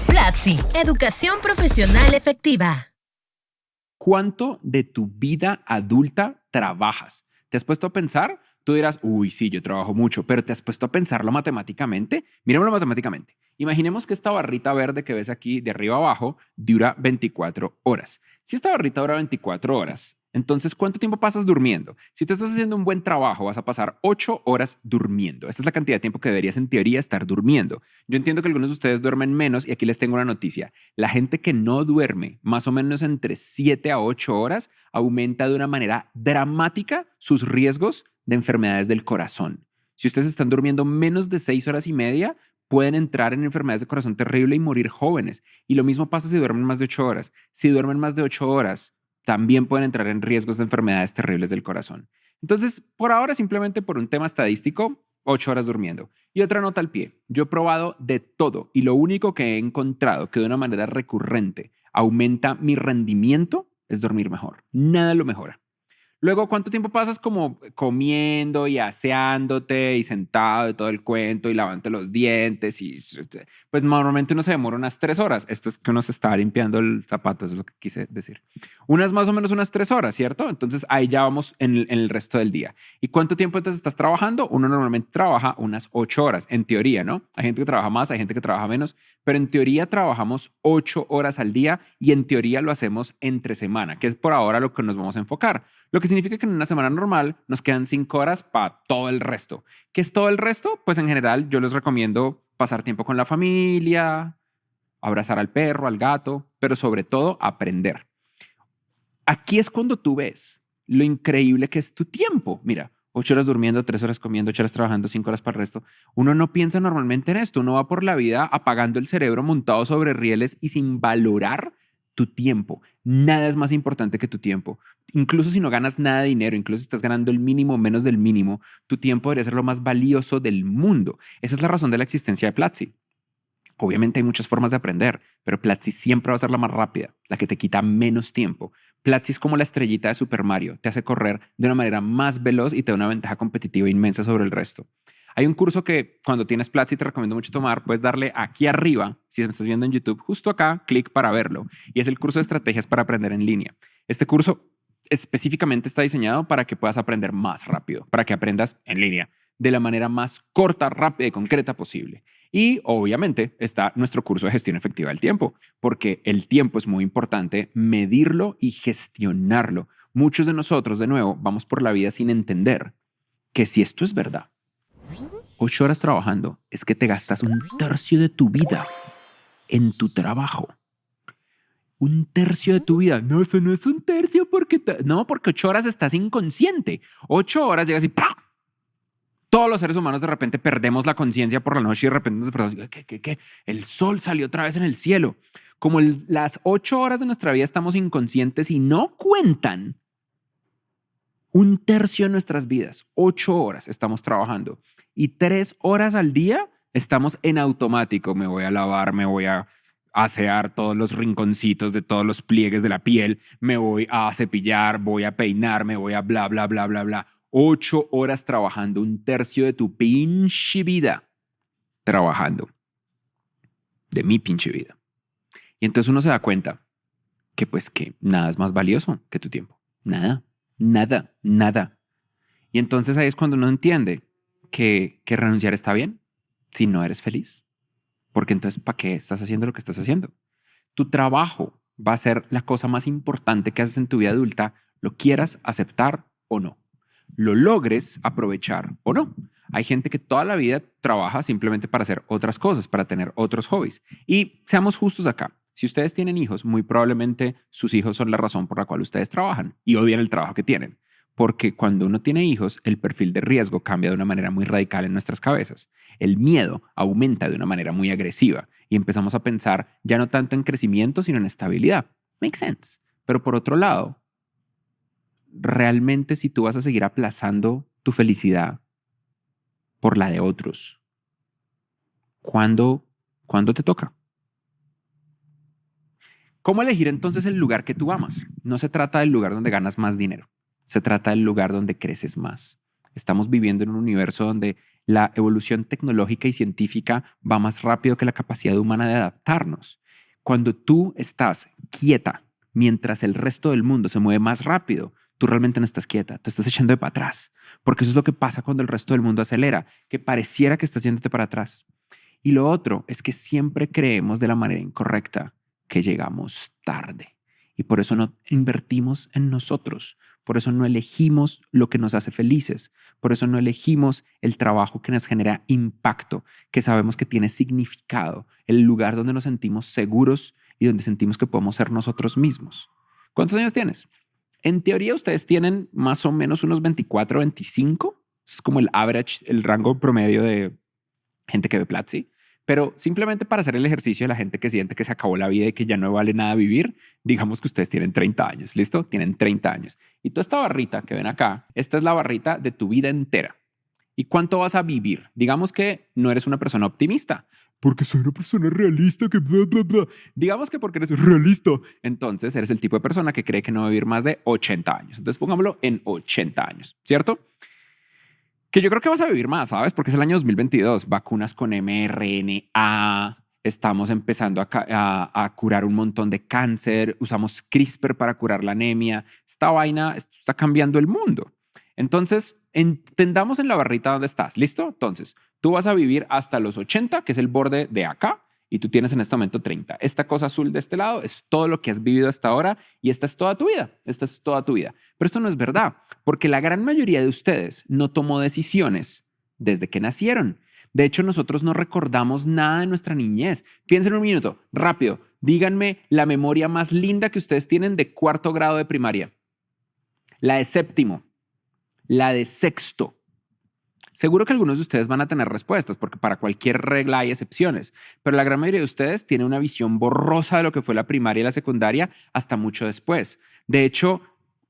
Platzi, educación profesional efectiva. ¿Cuánto de tu vida adulta trabajas? ¿Te has puesto a pensar? Tú dirás, uy, sí, yo trabajo mucho, pero ¿te has puesto a pensarlo matemáticamente? Miremoslo matemáticamente. Imaginemos que esta barrita verde que ves aquí de arriba abajo dura 24 horas. Si esta barrita dura 24 horas, entonces, ¿cuánto tiempo pasas durmiendo? Si tú estás haciendo un buen trabajo, vas a pasar 8 horas durmiendo. Esta es la cantidad de tiempo que deberías en teoría estar durmiendo. Yo entiendo que algunos de ustedes duermen menos y aquí les tengo una noticia. La gente que no duerme más o menos entre 7 a 8 horas aumenta de una manera dramática sus riesgos de enfermedades del corazón. Si ustedes están durmiendo menos de 6 horas y media, pueden entrar en enfermedades de corazón terrible y morir jóvenes. Y lo mismo pasa si duermen más de 8 horas. Si duermen más de 8 horas, también pueden entrar en riesgos de enfermedades terribles del corazón. Entonces, por ahora, simplemente por un tema estadístico, 8 horas durmiendo. Y otra nota al pie. Yo he probado de todo y lo único que he encontrado que de una manera recurrente aumenta mi rendimiento es dormir mejor. Nada lo mejora. Luego, ¿cuánto tiempo pasas como comiendo y aseándote y sentado y todo el cuento y lavándote los dientes? Y pues normalmente uno se demora unas 3 horas. Esto es que uno se está limpiando el zapato, eso es lo que quise decir. Unas más o menos unas 3 horas, ¿cierto? Entonces ahí ya vamos en el resto del día. ¿Y cuánto tiempo entonces estás trabajando? Uno normalmente trabaja unas 8 horas, en teoría, ¿no? Hay gente que trabaja más, hay gente que trabaja menos, pero en teoría trabajamos 8 horas al día y en teoría lo hacemos entre semana, que es por ahora lo que nos vamos a enfocar. Lo que significa que en una semana normal nos quedan 5 horas para todo el resto. ¿Qué es todo el resto? Pues en general yo les recomiendo pasar tiempo con la familia, abrazar al perro, al gato, pero sobre todo aprender. Aquí es cuando tú ves lo increíble que es tu tiempo. Mira, 8 horas durmiendo, 3 horas comiendo, 8 horas trabajando, 5 horas para el resto. Uno no piensa normalmente en esto. Uno va por la vida apagando el cerebro montado sobre rieles y sin valorar tu tiempo. Nada es más importante que tu tiempo. Incluso si no ganas nada de dinero, incluso si estás ganando el mínimo, menos del mínimo, tu tiempo debería ser lo más valioso del mundo. Esa es la razón de la existencia de Platzi. Obviamente hay muchas formas de aprender, pero Platzi siempre va a ser la más rápida, la que te quita menos tiempo. Platzi es como la estrellita de Super Mario, te hace correr de una manera más veloz y te da una ventaja competitiva inmensa sobre el resto. Hay un curso que cuando tienes Platzi te recomiendo mucho tomar, puedes darle aquí arriba, si me estás viendo en YouTube, justo acá, clic para verlo, y es el curso de estrategias para aprender en línea. Este curso específicamente está diseñado para que puedas aprender más rápido, para que aprendas en línea de la manera más corta, rápida y concreta posible. Y obviamente está nuestro curso de gestión efectiva del tiempo, porque el tiempo es muy importante medirlo y gestionarlo. Muchos de nosotros, de nuevo, vamos por la vida sin entender que si esto es verdad, 8 horas trabajando es que te gastas un tercio de tu vida en tu trabajo. Un tercio de tu vida. No, eso no es un tercio porque... No, porque 8 horas estás inconsciente. 8 horas llegas y ¡pam! Todos los seres humanos de repente perdemos la conciencia por la noche y de repente nos despertamos. ¿Qué? El sol salió otra vez en el cielo. Como las 8 horas de nuestra vida estamos inconscientes y no cuentan. Un tercio de nuestras vidas, 8 horas estamos trabajando y 3 horas al día estamos en automático. Me voy a lavar, me voy a asear todos los rinconcitos de todos los pliegues de la piel, me voy a cepillar, voy a peinarme, voy a bla, bla, bla, bla, bla. 8 horas trabajando, un tercio de tu pinche vida trabajando, de mi pinche vida. Y entonces uno se da cuenta que pues que nada es más valioso que tu tiempo. Nada, nada, nada. Y entonces ahí es cuando uno entiende que renunciar está bien si no eres feliz. Porque entonces, ¿para qué estás haciendo lo que estás haciendo? Tu trabajo va a ser la cosa más importante que haces en tu vida adulta, lo quieras aceptar o no. Lo logres aprovechar o no. Hay gente que toda la vida trabaja simplemente para hacer otras cosas, para tener otros hobbies. Y seamos justos acá. Si ustedes tienen hijos, muy probablemente sus hijos son la razón por la cual ustedes trabajan y odian el trabajo que tienen. Porque cuando uno tiene hijos, el perfil de riesgo cambia de una manera muy radical en nuestras cabezas. El miedo aumenta de una manera muy agresiva y empezamos a pensar ya no tanto en crecimiento, sino en estabilidad. Makes sense. Pero por otro lado, realmente si tú vas a seguir aplazando tu felicidad por la de otros, ¿cuándo te toca? ¿Cómo elegir entonces el lugar que tú amas? No se trata del lugar donde ganas más dinero, se trata del lugar donde creces más. Estamos viviendo en un universo donde la evolución tecnológica y científica va más rápido que la capacidad humana de adaptarnos. Cuando tú estás quieta mientras el resto del mundo se mueve más rápido, tú realmente no estás quieta, te estás echando de para atrás, porque eso es lo que pasa cuando el resto del mundo acelera, que pareciera que estás yéndote para atrás. Y lo otro es que siempre creemos de la manera incorrecta que llegamos tarde y por eso no invertimos en nosotros, por eso no elegimos lo que nos hace felices, por eso no elegimos el trabajo que nos genera impacto, que sabemos que tiene significado, el lugar donde nos sentimos seguros y donde sentimos que podemos ser nosotros mismos. ¿Cuántos años tienes? En teoría ustedes tienen más o menos unos 24, 25. Es como el average, el rango promedio de gente que ve Platzi. Pero simplemente para hacer el ejercicio de la gente que siente que se acabó la vida y que ya no vale nada vivir, digamos que ustedes tienen 30 años, ¿listo? Tienen 30 años. Y toda esta barrita que ven acá, esta es la barrita de tu vida entera. ¿Y cuánto vas a vivir? Digamos que no eres una persona optimista. Porque soy una persona realista que bla, bla, bla. Digamos que porque eres realista, entonces eres el tipo de persona que cree que no va a vivir más de 80 años. Entonces pongámoslo en 80 años, ¿cierto? Que yo creo que vas a vivir más, ¿sabes? Porque es el año 2022, vacunas con mRNA, estamos empezando a curar un montón de cáncer, usamos CRISPR para curar la anemia. Esta vaina está cambiando el mundo. Entonces, entendamos en la barrita donde estás, ¿listo? Entonces, tú vas a vivir hasta los 80, que es el borde de acá, y tú tienes en este momento 30. Esta cosa azul de este lado es todo lo que has vivido hasta ahora y esta es toda tu vida. Esta es toda tu vida. Pero esto no es verdad, porque la gran mayoría de ustedes no tomó decisiones desde que nacieron. De hecho, nosotros no recordamos nada de nuestra niñez. Piensen un minuto, rápido. Díganme la memoria más linda que ustedes tienen de cuarto grado de primaria. La de séptimo. La de sexto. Seguro que algunos de ustedes van a tener respuestas porque para cualquier regla hay excepciones, pero la gran mayoría de ustedes tiene una visión borrosa de lo que fue la primaria y la secundaria hasta mucho después. De hecho,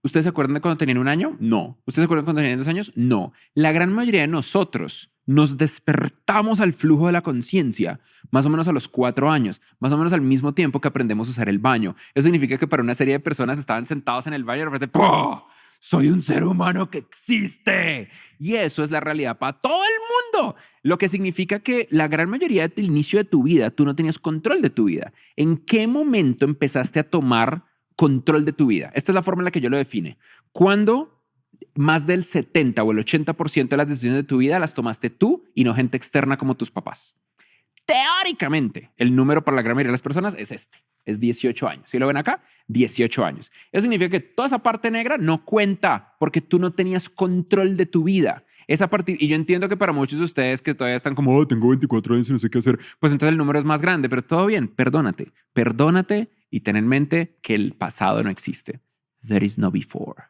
¿ustedes se acuerdan de cuando tenían 1 año? No. ¿Ustedes se acuerdan de cuando tenían 2 años? No. La gran mayoría de nosotros nos despertamos al flujo de la conciencia más o menos a los 4 años, más o menos al mismo tiempo que aprendemos a usar el baño. Eso significa que para una serie de personas estaban sentados en el baño y de repente ¡pum! Soy un ser humano que existe. Y eso es la realidad para todo el mundo. Lo que significa que la gran mayoría del inicio de tu vida, tú no tenías control de tu vida. ¿En qué momento empezaste a tomar control de tu vida? Esta es la forma en la que yo lo define. Cuando más del 70 o el 80% de las decisiones de tu vida las tomaste tú y no gente externa como tus papás. Teóricamente, el número para la gran mayoría de las personas es este. Es 18 años. ¿Sí lo ven acá? 18 años. Eso significa que toda esa parte negra no cuenta porque tú no tenías control de tu vida. Esa parte, y yo entiendo que para muchos de ustedes que todavía están como, oh, tengo 24 años y no sé qué hacer, pues entonces el número es más grande, pero todo bien, perdónate y ten en mente que el pasado no existe. There is no before.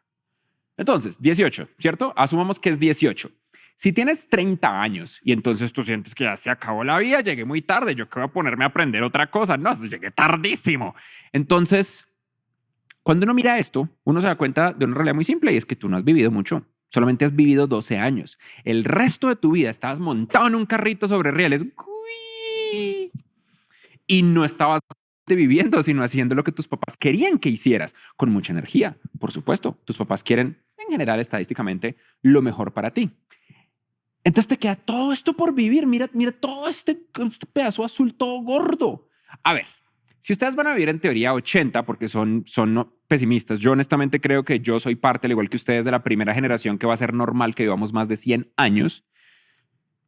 Entonces, 18, ¿cierto? Asumamos que es 18. Si tienes 30 años y entonces tú sientes que ya se acabó la vida, llegué muy tarde, yo que voy a ponerme a aprender otra cosa. No, llegué tardísimo. Entonces, cuando uno mira esto, uno se da cuenta de una realidad muy simple y es que tú no has vivido mucho. Solamente has vivido 12 años. El resto de tu vida estabas montado en un carrito sobre rieles y no estabas viviendo, sino haciendo lo que tus papás querían que hicieras con mucha energía. Por supuesto, tus papás quieren, en general, estadísticamente, lo mejor para ti. Entonces te queda todo esto por vivir. Mira todo este pedazo azul todo gordo. A ver, si ustedes van a vivir en teoría 80 porque son pesimistas, yo honestamente creo que yo soy parte, al igual que ustedes, de la primera generación que va a ser normal que vivamos más de 100 años.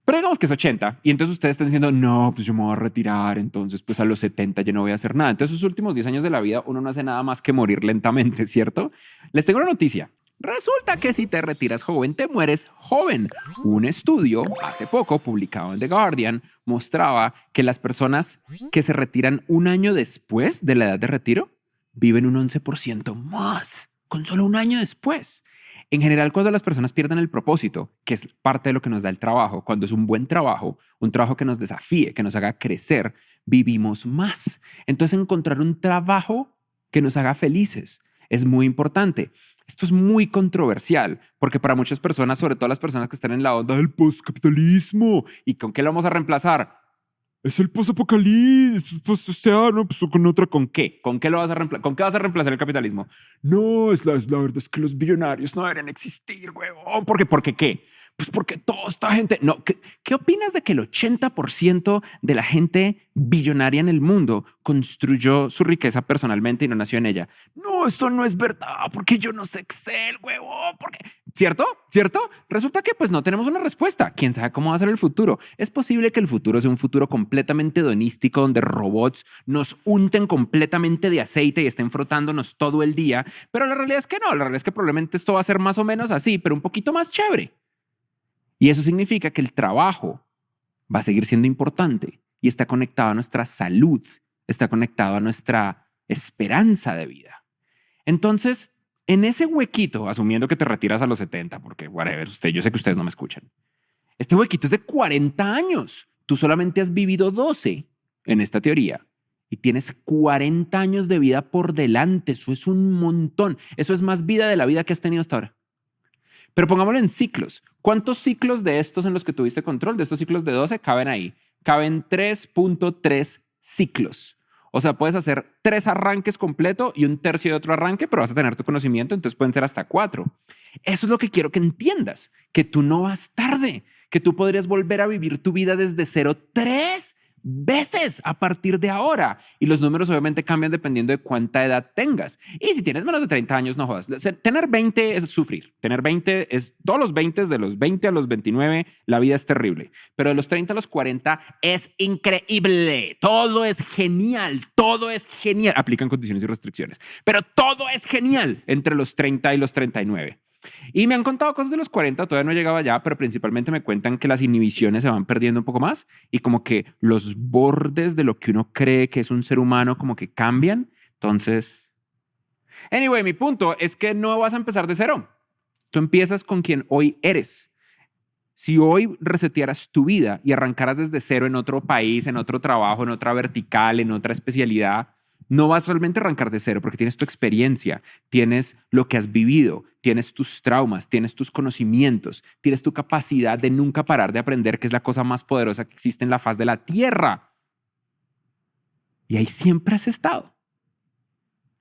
Pero digamos que es 80 y entonces ustedes están diciendo, no, pues yo me voy a retirar, entonces pues a los 70 yo no voy a hacer nada. Entonces, sus últimos 10 años de la vida uno no hace nada más que morir lentamente, ¿cierto? Les tengo una noticia. Resulta que si te retiras joven, te mueres joven. Un estudio hace poco publicado en The Guardian mostraba que las personas que se retiran 1 año después de la edad de retiro viven un 11% más con solo 1 año después. En general, cuando las personas pierden el propósito, que es parte de lo que nos da el trabajo, cuando es un buen trabajo, un trabajo que nos desafíe, que nos haga crecer, vivimos más. Entonces, encontrar un trabajo que nos haga felices es muy importante. Esto es muy controversial porque para muchas personas, sobre todo las personas que están en la onda del postcapitalismo, ¿y con qué lo vamos a reemplazar? Es el postapocalipsis, pues, o sea, no, pues con otra, ¿con qué? ¿Con qué lo vas a reemplazar? ¿Con qué vas a reemplazar el capitalismo? No, la verdad es que los billonarios no deberían existir, huevón. ¿Por qué? ¿Por qué qué? Pues porque toda esta gente... No, ¿qué opinas de que el 80% de la gente billonaria en el mundo construyó su riqueza personalmente y no nació en ella? No, eso no es verdad, porque yo no sé Excel, huevo, porque... ¿Cierto? ¿Cierto? Resulta que pues no tenemos una respuesta. ¿Quién sabe cómo va a ser el futuro? Es posible que el futuro sea un futuro completamente hedonístico donde robots nos unten completamente de aceite y estén frotándonos todo el día, pero la realidad es que no. La realidad es que probablemente esto va a ser más o menos así, pero un poquito más chévere. Y eso significa que el trabajo va a seguir siendo importante y está conectado a nuestra salud, está conectado a nuestra esperanza de vida. Entonces, en ese huequito, asumiendo que te retiras a los 70, porque whatever, yo sé que ustedes no me escuchan, este huequito es de 40 años. Tú solamente has vivido 12 en esta teoría y tienes 40 años de vida por delante. Eso es un montón. Eso es más vida de la vida que has tenido hasta ahora. Pero pongámoslo en ciclos. ¿Cuántos ciclos de estos en los que tuviste control, de estos ciclos de 12, caben ahí? Caben 3.3 ciclos. O sea, puedes hacer 3 arranques completo y un tercio de otro arranque, pero vas a tener tu conocimiento, entonces pueden ser hasta 4. Eso es lo que quiero que entiendas, que tú no vas tarde, que tú podrías volver a vivir tu vida desde cero 3 veces a partir de ahora. Y los números obviamente cambian dependiendo de cuánta edad tengas. Y si tienes menos de 30 años, no jodas. Tener 20 es sufrir. Tener 20 es todos los 20, de los 20 a los 29, la vida es terrible. Pero de los 30 a los 40 es increíble. Todo es genial. Todo es genial. Aplican condiciones y restricciones. Pero todo es genial entre los 30 y los 39. Y me han contado cosas de los 40, todavía no he llegado allá, pero principalmente me cuentan que las inhibiciones se van perdiendo un poco más y como que los bordes de lo que uno cree que es un ser humano como que cambian. Entonces, anyway, mi punto es que no vas a empezar de cero. Tú empiezas con quien hoy eres. Si hoy resetearas tu vida y arrancaras desde cero en otro país, en otro trabajo, en otra vertical, en otra especialidad, no vas realmente a arrancar de cero porque tienes tu experiencia, tienes lo que has vivido, tienes tus traumas, tienes tus conocimientos, tienes tu capacidad de nunca parar de aprender, que es la cosa más poderosa que existe en la faz de la tierra. Y ahí siempre has estado.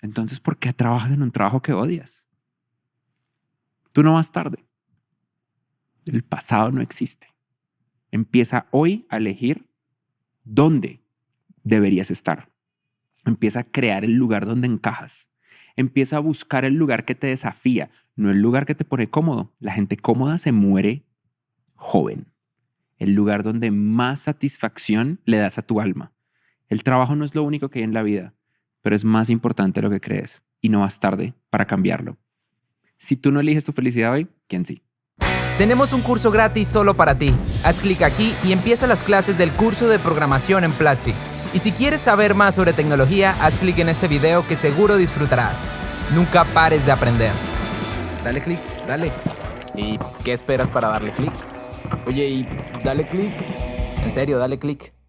Entonces, ¿por qué trabajas en un trabajo que odias? Tú no vas tarde. El pasado no existe. Empieza hoy a elegir dónde deberías estar. Empieza a crear el lugar donde encajas. Empieza a buscar el lugar que te desafía, no el lugar que te pone cómodo. La gente cómoda se muere joven. El lugar donde más satisfacción le das a tu alma. El trabajo no es lo único que hay en la vida, pero es más importante de lo que crees y no vas tarde para cambiarlo. Si tú no eliges tu felicidad hoy, ¿quién sí? Tenemos un curso gratis solo para ti. Haz clic aquí y empieza las clases del curso de programación en Platzi. Y si quieres saber más sobre tecnología, haz clic en este video que seguro disfrutarás. Nunca pares de aprender. Dale clic, dale. ¿Y qué esperas para darle clic? Oye, y dale clic. En serio, dale clic.